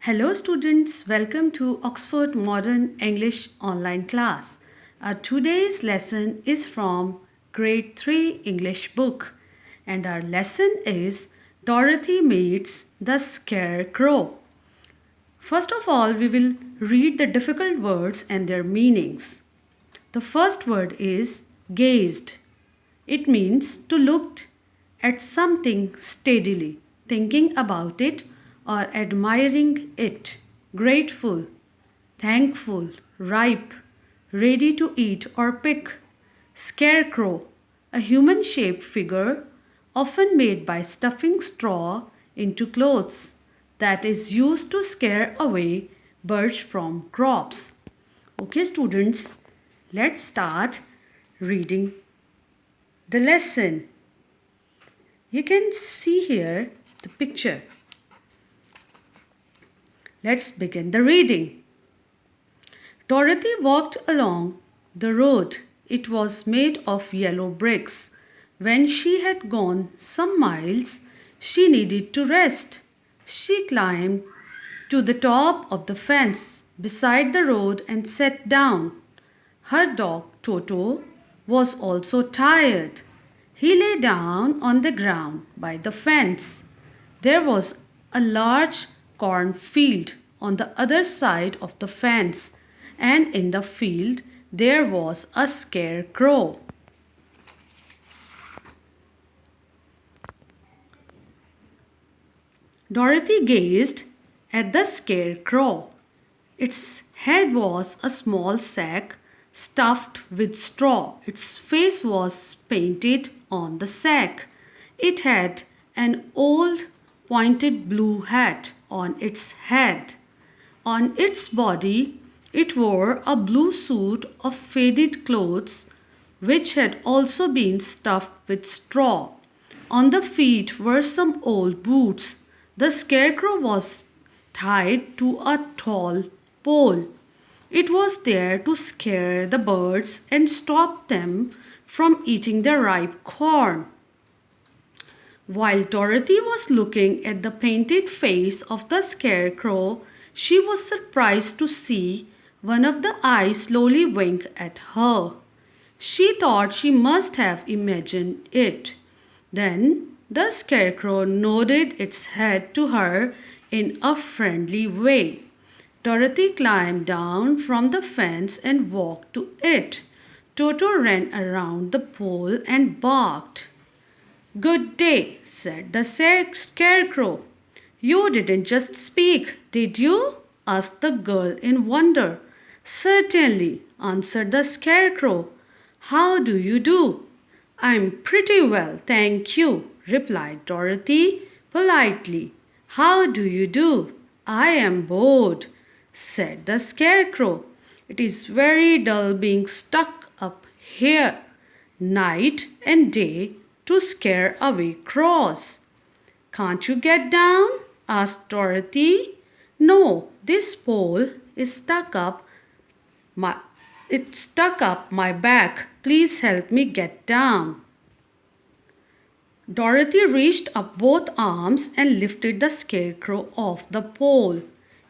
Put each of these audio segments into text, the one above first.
Hello students, welcome to Oxford Modern English online class. Our today's lesson is from grade 3 English book and our lesson is Dorothy Meets the Scarecrow. First of all, we will read the difficult words and their meanings. The first word is gazed. It means to look at something steadily, thinking about it or admiring it, grateful, thankful, ripe, ready to eat or pick. Scarecrow, a human shaped figure often made by stuffing straw into clothes that is used to scare away birds from crops. Okay, students, let's start reading the lesson. You can see here the picture. Let's begin the reading. Dorothy walked along the road. It was made of yellow bricks. When she had gone some miles, she needed to rest. She climbed to the top of the fence beside the road and sat down. Her dog Toto was also tired. He lay down on the ground by the fence. There was a large cornfield on the other side of the fence, and in the field there was a scarecrow. Dorothy gazed at the scarecrow. Its head was a small sack stuffed with straw. Its face was painted on the sack. It had an old pointed blue hat on its head. On its body, it wore a blue suit of faded clothes, which had also been stuffed with straw. On the feet were some old boots. The scarecrow was tied to a tall pole. It was there to scare the birds and stop them from eating the ripe corn. While Dorothy was looking at the painted face of the scarecrow, she was surprised to see one of the eyes slowly wink at her. She thought she must have imagined it. Then the scarecrow nodded its head to her in a friendly way. Dorothy climbed down from the fence and walked to it. Toto ran around the pole and barked. "Good day," said the scarecrow. "You didn't just speak, did you?" asked the girl in wonder. "Certainly," answered the scarecrow. "How do you do?" "I'm pretty well, thank you," replied Dorothy politely. "How do you do?" "I am bored," said the scarecrow. "It is very dull being stuck up here night and day to scare away crows." "Can't you get down?" asked Dorothy. "No, this pole is stuck up my back. Please help me get down." Dorothy reached up both arms and lifted the scarecrow off the pole.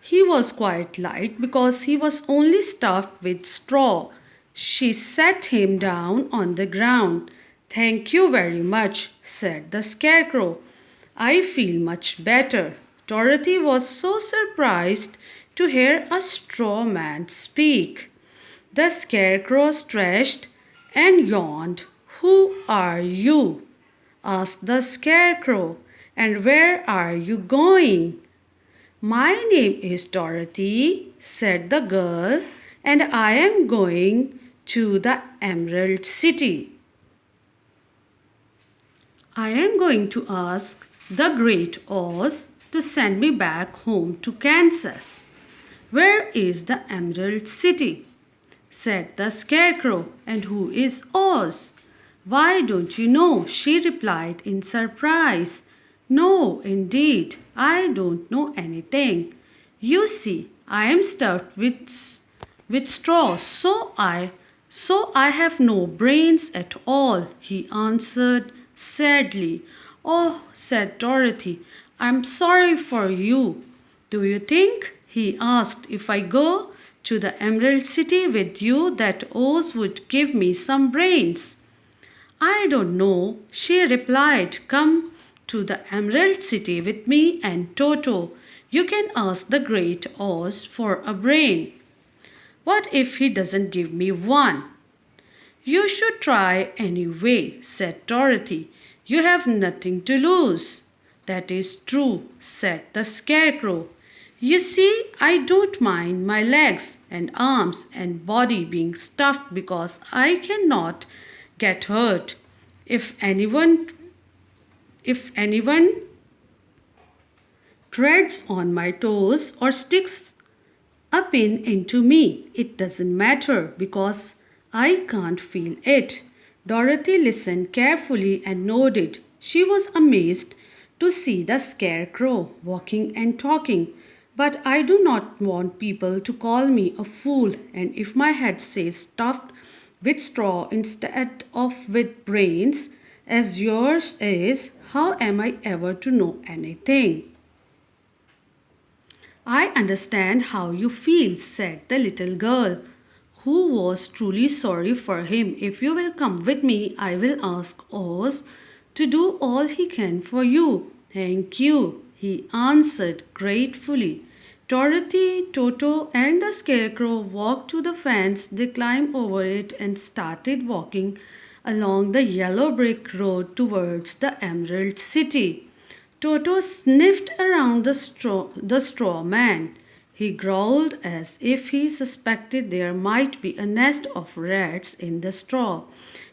He was quite light because he was only stuffed with straw. She set him down on the ground. "Thank you very much," said the scarecrow. "I feel much better." Dorothy was so surprised to hear a straw man speak. The scarecrow stretched and yawned. "Who are you?" asked the scarecrow. "And where are you going?" "My name is Dorothy," said the girl, "and I am going to the Emerald City. I am going to ask the Great Oz to send me back home to Kansas." "Where is the Emerald City?" said the scarecrow. "And who is Oz?" "Why, don't you know?" she replied in surprise. "No, indeed, I don't know anything. You see, I am stuffed with straw, so I have no brains at all," he answered sadly. "Oh," said Dorothy, "I'm sorry for you. Do you think, he asked, if I go to the Emerald City with you that Oz would give me some brains? I don't know, she replied. Come to the Emerald City with me and Toto. You can ask the Great Oz for a brain. What if he doesn't give me one? You should try anyway, said Dorothy. You have nothing to lose. That is true, said the Scarecrow. You see, I don't mind my legs and arms and body being stuffed because I cannot get hurt. If anyone treads on my toes or sticks a pin into me, it doesn't matter because I can't feel it. Dorothy listened carefully and nodded. She was amazed to see the Scarecrow walking and talking. But I do not want people to call me a fool, and if my head says stuffed with straw instead of with brains, as yours is, how am I ever to know anything? I understand how you feel, said the little girl, who was truly sorry for him. If you will come with me, I will ask Oz to do all he can for you. Thank you, he answered gratefully. Dorothy, Toto, and the Scarecrow walked to the fence. They climbed over it and started walking along the yellow brick road towards the Emerald City. Toto sniffed around the straw man. He growled as if he suspected there might be a nest of rats in the straw.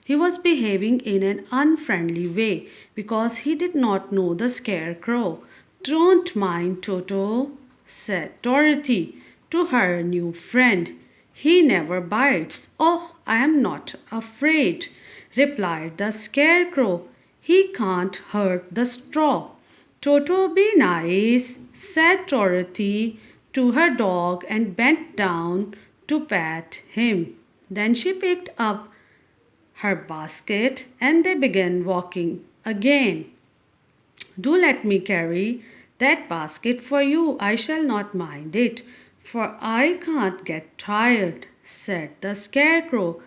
He was behaving in an unfriendly way because he did not know the Scarecrow. Don't mind Toto, said Dorothy to her new friend. He never bites. Oh, I am not afraid, replied the Scarecrow. He can't hurt the straw. Toto, be nice, said Dorothy to her dog and bent down to pat him. Then she picked up her basket and they began walking again. Do let me carry that basket for you. I shall not mind it, for I can't get tired, said the Scarecrow.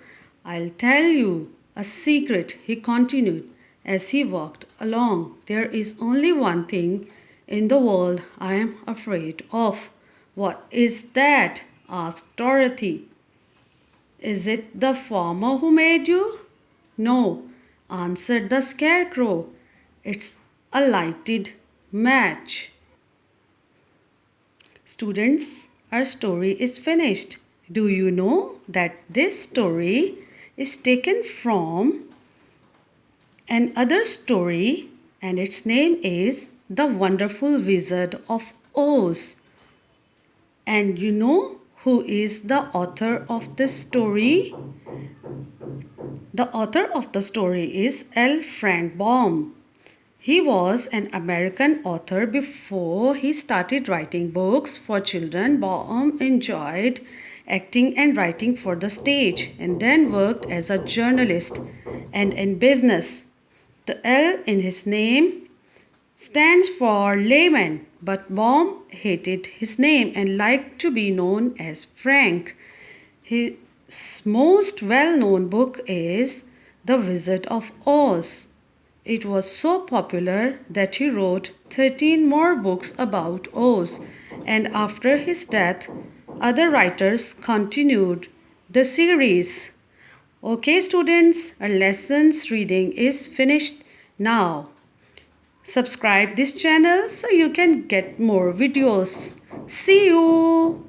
I'll tell you a secret, he continued as he walked along. There is only one thing in the world I am afraid of. What is that? Asked Dorothy. Is it the farmer who made you? No, answered the Scarecrow. It's a lighted match. Students, our story is finished. Do you know that this story is taken from another story and its name is The Wonderful Wizard of Oz? And you know who is the author of this story? The author of the story is L. Frank Baum. He was an American author before he started writing books for children. Baum enjoyed acting and writing for the stage and then worked as a journalist and in business. The L in his name stands for layman, but Baum hated his name and liked to be known as Frank. His most well-known book is The Wizard of Oz. It was so popular that he wrote 13 more books about Oz, and after his death, other writers continued the series. Okay, students, our lessons reading is finished now. Subscribe this channel so you can get more videos. See you.